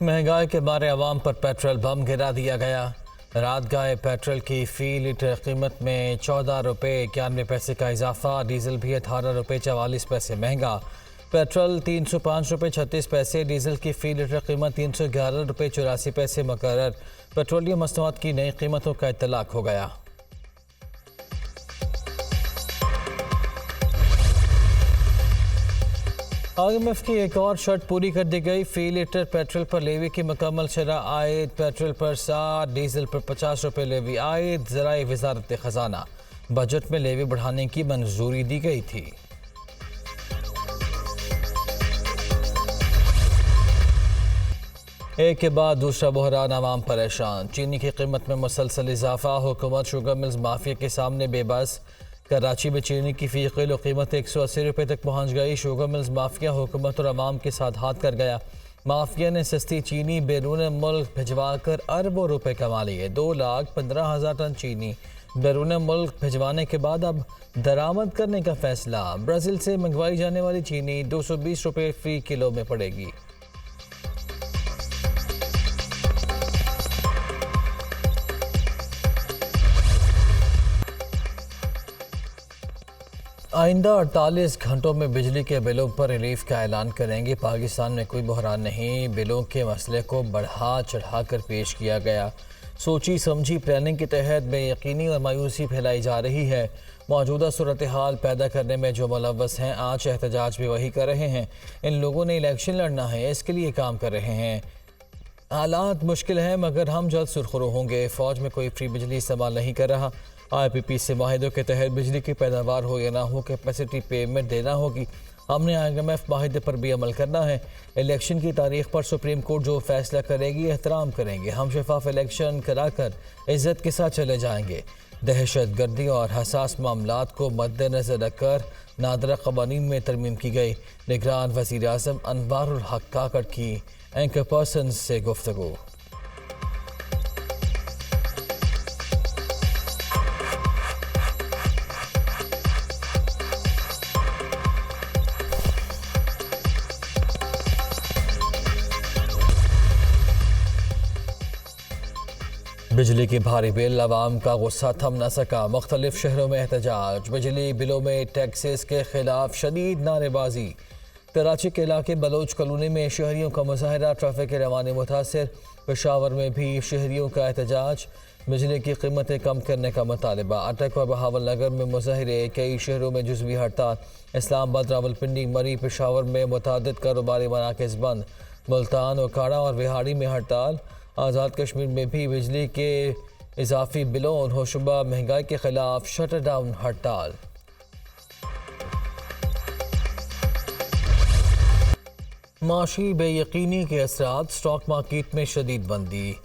महंगाई के मारे अवाम पर पेट्रोल बम गिरा दिया गया। रात गए पेट्रोल की फी लीटर कीमत में 14 रुपये 91 पैसे का इजाफा। डीजल भी 18 रुपये 44 पैसे महंगा। पेट्रोल 305 रुपये 36 पैसे, डीजल की फी लीटर कीमत 311 रुपये 84 पैसे मुकर्रर। पेट्रोलियम मसनूआत की नई कीमतों का इत्तलाक हो गया। IMF की एक और शर्त पूरी कर दी गई। फी लीटर पेट्रोल पर लेवी की मुकम्मल शरह आयद। पेट्रोल पर 60, डीजल पर 50 रुपये लेवी आयद। ज़राए वजारत खजाना, बजट में लेवी बढ़ाने की मंजूरी दी गई थी। एक के बाद दूसरा बहरान, आवाम परेशान। चीनी की कीमत में मुसलसल इजाफा। हुकूमत शुगर मिल्स माफिया के सामने बेबस। कराची में चीनी की फी किलो कीमत 180 रुपये तक पहुँच गई। शुगर मिल्स माफिया हुकूमत और अवाम के साथ हाथ कर गया। माफिया ने सस्ती चीनी बैरून मुल्क भिजवा कर अरबों रुपए कमा लिए। 2,15,000 टन चीनी बैरून मुल्क भिजवाने के बाद अब दरामद करने का फैसला। ब्राज़ील से मंगवाई जाने वाली चीनी 220 रुपये फ़ी किलो में पड़ेगी। आइंदा 48 घंटों में बिजली के बिलों पर रिलीफ का ऐलान करेंगे। पाकिस्तान में कोई बहरान नहीं। बिलों के मसले को बढ़ा चढ़ा कर पेश किया गया। सोची समझी प्लानिंग के तहत बेयकीनी और मायूसी फैलाई जा रही है। मौजूदा सूरत हाल पैदा करने में जो मुलव्वस हैं, आज एहतजाज भी वही कर रहे हैं। इन लोगों ने इलेक्शन लड़ना है, इसके लिए काम कर रहे हैं। हालात मुश्किल हैं मगर हम जल्द सुरखरू होंगे। फ़ौज में कोई फ्री बिजली इस्तेमाल नहीं कर रहा। IPP से माहिदों के तहत बिजली की पैदावार हो या ना हो, कैपेसिटी पेमेंट देना होगी। हमने IMF माहिदे पर भी अमल करना है। इलेक्शन की तारीख पर सुप्रीम कोर्ट जो फैसला करेगी एहतराम करेंगे। हम शफाफ इलेक्शन कराकर इज्जत के साथ चले जाएंगे। दहशत गर्दी और हसास मामलात को मद्देनजर रखकर नादरा क़वानीन में तरमीम की गई। निगरान वज़ीर आज़म अनवारुल हक काकड़ की एंकर पर्सन से गुफ्तगू। बिजली की भारी बिल, अवाम का गुस्सा थम न सका। मुख्तलिफ शहरों में एहतजाज। बिजली बिलों में टैक्सेस के खिलाफ शदीद नारेबाजी। कराची के इलाके बलोच कॉलोनी में शहरियों का मुजाहरा। ट्रैफिक के रवाने मुतासर। पेशावर में भी शहरियों का एहतजाज। बिजली की कीमतें कम करने का मुतालबा। अटक और बहावल नगर में मुजाहरे। कई शहरों में जुज़वी हड़ताल। इस्लामाबाद, रावलपिंडी, मरी, पेशावर में मुतादिद कारोबारी मराकज़ बंद। मुल्तान, ओकाड़ा और बिहाड़ी में हड़ताल। आज़ाद कश्मीर में भी बिजली के इजाफी बिलों और होशुबा महंगाई के खिलाफ शटर डाउन हड़ताल। माशी बेयकीनी के असरात। स्टॉक मार्केट में शदीद मंदी।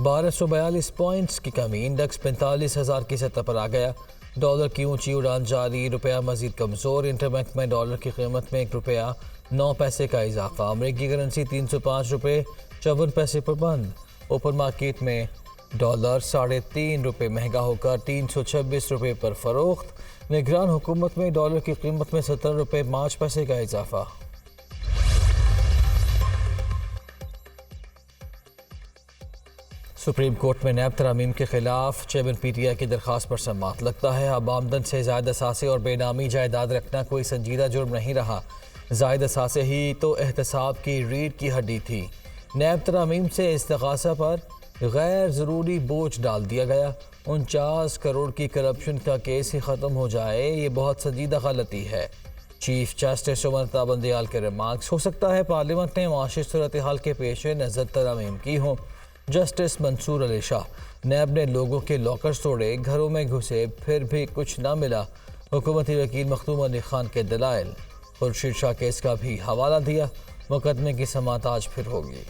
1242 पॉइंट्स की कमी। इंडेक्स 45,000 की सतह पर आ गया। डॉलर की ऊंची उड़ान जारी। रुपया मजीद कमज़ोर। इंटरबैंक में डॉलर की कीमत में 1 रुपया 9 पैसे का इजाफा। अमरीकी करेंसी 305 रुपये 54 पैसे पर बंद। ओपन मार्केट में डॉलर 3.5 रुपये महंगा होकर 326 रुपये पर फरोख्त। निगरान हुकूमत में डॉलर की कीमत में 70 रुपये 5 पैसे का इजाफा। सुप्रीम कोर्ट में नैब तरामीम के खिलाफ चेयरमैन PTI की दरख्वास्त पर समाअत। लगता है अब आमदन से ज़ायद असासे और बेनामी जायदाद रखना कोई संजीदा जुर्म नहीं रहा। ज़ायद असासे ही तो एहतसाब की रीढ़ की हड्डी थी। नैब तरामीम से इस्तिग़ासा पर गैर ज़रूरी बोझ डाल दिया गया। 49 करोड़ की करप्शन का केस ही ख़त्म हो जाए, ये बहुत संजीदा गलती है। चीफ जस्टिस उमर ताबंदयाल के रिमार्क्स। हो सकता है पार्लियामेंट ने माशी सूरत हाल के पेश नज़र तरामीम की हों। जस्टिस मंसूर अली शाह। नैब ने लोगों के लॉकर्स तोड़े, घरों में घुसे, फिर भी कुछ ना मिला। हुकूमती वकील मखदूम अली खान के दलाइल। खुर्शीद शाह केस का भी हवाला दिया। मुकदमे की समाअत आज फिर होगी।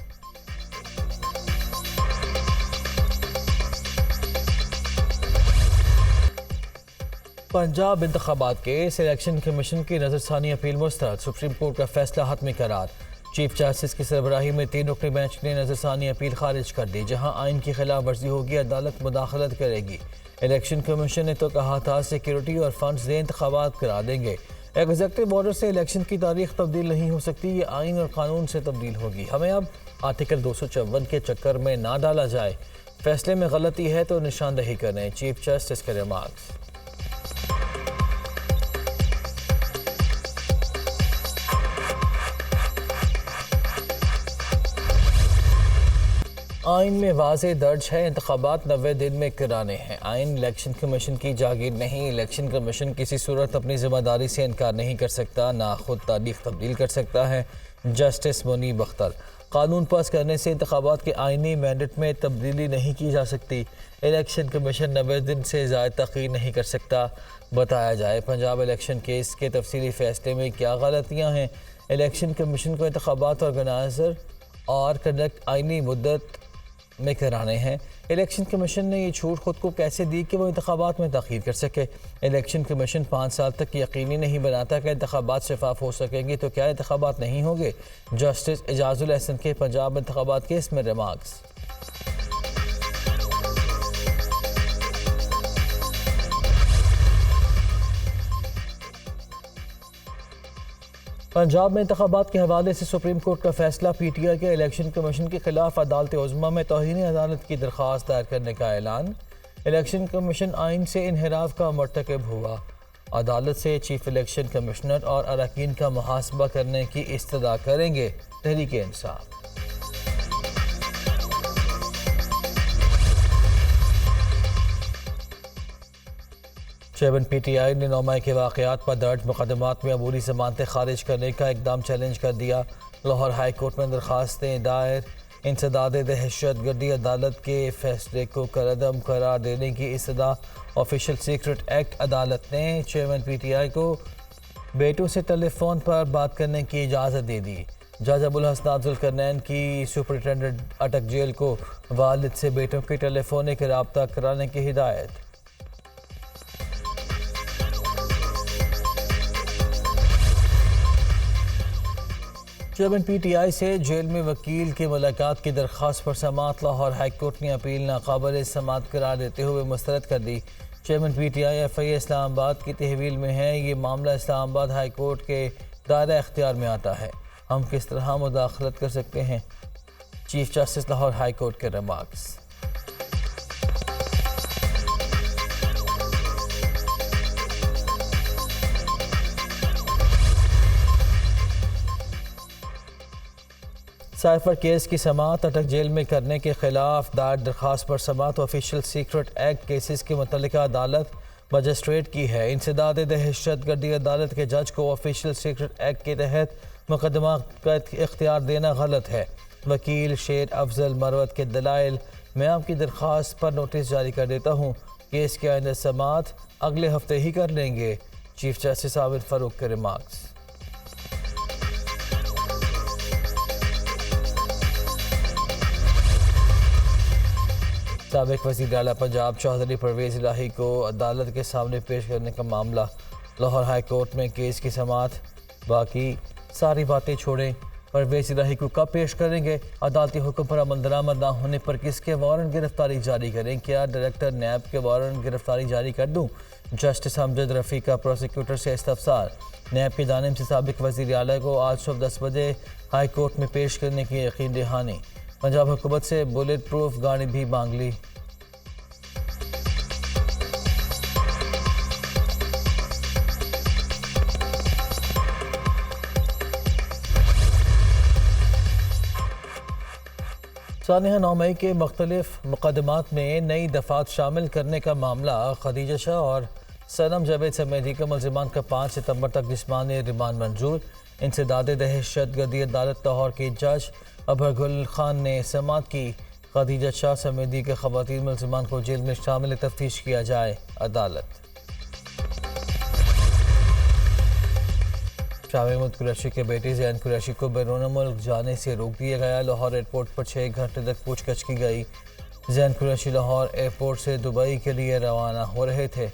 पंजाब इंतखाबात केस। इलेक्शन कमीशन की नज़रसानी अपील मुस्तरद। सुप्रीम कोर्ट का फैसला हतमी करार। चीफ जस्टिस की सरबराही में 3 रुकनी बेंच ने नज़रसानी अपील खारिज कर दी। जहां आइन की खिलाफ वर्जी होगी, अदालत मुदाखलत करेगी। इलेक्शन कमीशन ने तो कहा था सिक्योरिटी और फंड्स से इंतखाबात करा देंगे। एग्जेक्टिव ऑर्डर से इलेक्शन की तारीख तब्दील नहीं हो सकती, ये आइन और कानून से तब्दील होगी। हमें अब आर्टिकल 254 के चक्कर में ना डाला जाए। फैसले में गलती है तो निशानदेही करें, चीफ जस्टिस के रिमार्क्स। आइन में वाज़े दर्ज है, इंतखाबात 90 दिन में कराने हैं। आइन इलेक्शन कमीशन की जागीर नहीं। इलेक्शन कमीशन किसी सूरत अपनी जिम्मेदारी से इनकार नहीं कर सकता, ना खुद तारीख तब्दील कर सकता है। जस्टिस मुनीब अख्तर। कानून पास करने से इंतखाबात के आइनी मैंडेट में तब्दीली नहीं की जा सकती। इलेक्शन कमीशन 90 दिन से ज़्यादा तख़ीर नहीं कर सकता। बताया जाए पंजाब इलेक्शन केस के तफसीली फ़ैसले में क्या गलतियाँ हैं। इलेक्शन कमीशन को इंतखाबात ऑर्गेनाइज़र और कंडक्ट आइनी मुद्दत में कराने हैं। इलेक्शन कमीशन ने ये छूट खुद को कैसे दी कि वो इंतखाबात में तख़ीर कर सके। इलेक्शन कमीशन 5 साल तक यकीनी नहीं बनाता कि इंतखाबात शफाफ हो सकेंगे तो क्या इंतखाबात नहीं होंगे। जस्टिस एजाजुल एहसन के पंजाब इंतखाबात केस में रिमार्क्स। पंजाब में इंतखाबात के हवाले से सुप्रीम कोर्ट का फैसला। PTI के इलेक्शन कमीशन के खिलाफ अदालत उज़्मा में तौहीन अदालत की दरख्वास्त दायर करने का ऐलान। इलेक्शन कमीशन आइन से इन्हिराफ का मर्तकब हुआ। अदालत से चीफ इलेक्शन कमिश्नर और अरकान का मुहासबा करने की इस्तदा करेंगे तहरीक इंसाफ। चेयरमैन PTI ने 9 मई के वाक़यात पर दर्ज मुकदमात में अबूरी ज़मानतें खारिज करने का इकदाम चैलेंज कर दिया। लाहौर हाई कोर्ट में दरख्वास्तें दायर। इंसदाद दहशतगर्दी अदालत के फैसले को कलअदम करार देने की इस्तदा। ऑफिशियल सीक्रेट एक्ट अदालत ने चेयरमैन PTI को बेटों से टेलीफोन पर बात करने की इजाज़त दे दी। जज अबुल हसन जुल्करनैन की सुपरिटेंडेंट अटक जेल को वालिद से बेटों की टेलीफोनिक रब्ता कराने की हिदायत। चेयरमैन PTI से जेल में वकील की मुलाकात की दरख्वास्त पर समाअत। लाहौर हाई कोर्ट ने अपील नाकाबिल समाअत करार देते हुए मुस्तरद कर दी। चेयरमैन PTI FIA इस्लामाबाद की तहवील में है। ये मामला इस्लामाबाद हाई कोर्ट के दायरा इख्तियार में आता है। हम किस तरह मुदाखलत कर सकते हैं, chief justice Lahore high court के रिमार्क्स। साइफर केस की समाअत अटक जेल में करने के खिलाफ दायर दरख्वास्त पर समाअत। ऑफिशियल सीक्रेट एक्ट केसेस की मुतल्लिका अदालत मजिस्ट्रेट की है। इंसदाद दहशतगर्दी अदालत के जज को ऑफिशियल सीक्रेट एक्ट के तहत मुकदमा का इख्तियार देना गलत है। वकील शेर अफजल मरवत के दलाइल। मैं आपकी दरख्वास्त पर नोटिस जारी कर देता हूँ। केस के आइंदा समाअत अगले हफ्ते ही कर लेंगे, चीफ जस्टिस आबिद फ़ारूक के रिमार्क्स। साबिक वज़ीर आला पंजाब चौधरी परवेज़ इलाही को अदालत के सामने पेश करने का मामला। लाहौर हाई कोर्ट में केस की समाअत। बाकी सारी बातें छोड़ें, परवेज़ इलाही को कब पेश करेंगे। अदालती हुक्म पर अमल दरामद न होने पर किसके वारंट गिरफ्तारी जारी करें। क्या डायरेक्टर नैब के वारंट गिरफ्तारी जारी कर दूँ। जस्टिस अमजद रफ़ी का प्रोसिक्यूटर से इस्तफसार। नैब की जानिब से साबिक वज़ीर आला को आज सुबह 10 बजे हाई कोर्ट में पेश करने की यकीन दहानी। पंजाब हुकूमत से बुलेट प्रूफ गाड़ी भी मांग ली। सानिया 9 मई के मुख्तलिफ मुकदमात में नई दफात शामिल करने का मामला। खदीजा शाह और सनम जावेद समेत दीगर मुल्ज़िमान का 5 सितंबर तक जिस्मानी रिमांड मंजूर। इंसदाद दहशतगर्दी अदालत लाहौर के जज अबहर गुल खान ने समाअत की। खदीजा शाह समेत दीगर ख़वातीन मुल्ज़िमान को जेल में शामिल तफ्तीश किया जाए। अदालत शाह महमूद कुरैशी के बेटे ज़ैन कुरैशी को बैरून मुल्क जाने से रोक दिया गया। लाहौर एयरपोर्ट पर 6 घंटे तक पूछताछ की गई। ज़ैन कुरैशी लाहौर एयरपोर्ट से दुबई के लिए रवाना हो रहे थे।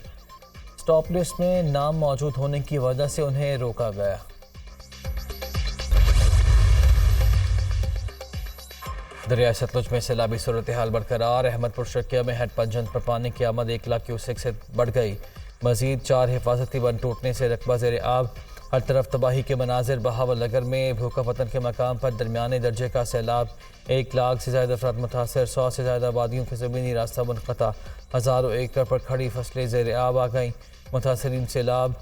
स्टॉप लिस्ट में नाम मौजूद होने की वजह से उन्हें रोका गया। दरिया सतलुज में सैलाबी सूरत हाल बरकरार। अहमदपुर शकिया में हेड पंजन पर पानी की आमद 1 लाख क्यूसेक से बढ़ गई। मजीद 4 हिफाजती बंद टूटने से रकबा ज़ेर आब। हर तरफ तबाही के मनाजिर। बहावल नगर में भूखा पतन के मकाम पर दरमियाने दर्जे का सैलाब। 1 लाख से ज़्यादा अफराद मुतासर। 100 से ज़्यादा आबादियों के ज़मीनी रास्ता मुनक़ता। हज़ारों एकड़ पर खड़ी फसलें ज़ेर आब आ गईं। मुतासरीन सैलाब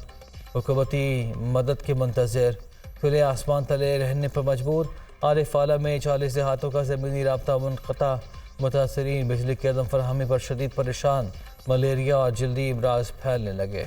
हुकूमती मदद के मुंतज़िर। खुले आसमान तले रहने पर मजबूर। आरिफ आला में 40 देहातों का ज़मीनी राब्ता मुनक़ता। मुतासरीन बिजली की अदम फराहमी पर शदीद परेशान। मलेरिया और जल्दी अमराज फैलने लगे।